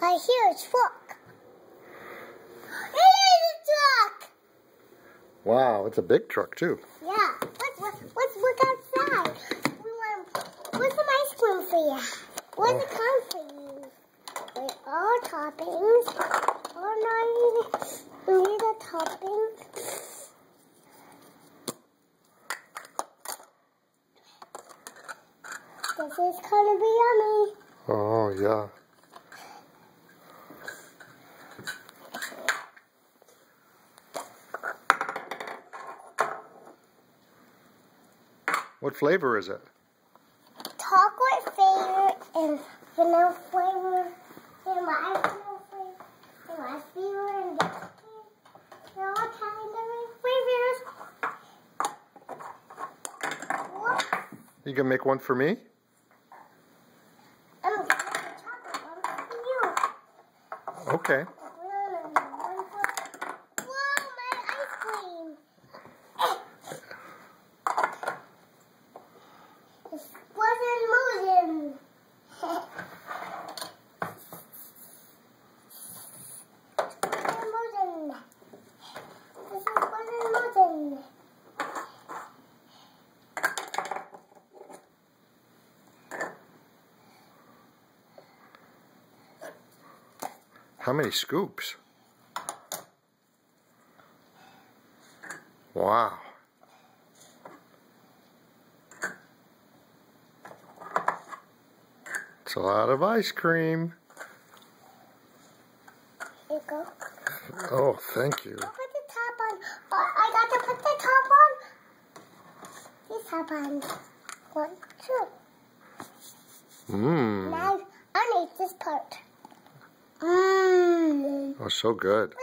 I hear a truck. It is a truck! Wow, it's a big truck too. Yeah. Let's look outside. What's some ice cream for you? What's the time for you? With all toppings. Oh no, you need a topping. This is gonna be yummy. Oh yeah. What flavor is it? Chocolate flavor and vanilla flavor and marshmallow flavor and my flavor and all kind of flavors. You can make one for me? I'm gonna make a chocolate one for you. Okay. Whoa, my ice cream! It wasn't moving. How many scoops? Wow. It's a lot of ice cream. Here you go. Oh, thank you. I'll put the top on. I got to put the top on. This top on. 1, 2. Mmm. Now, I need this part. Mmm. Oh, so good.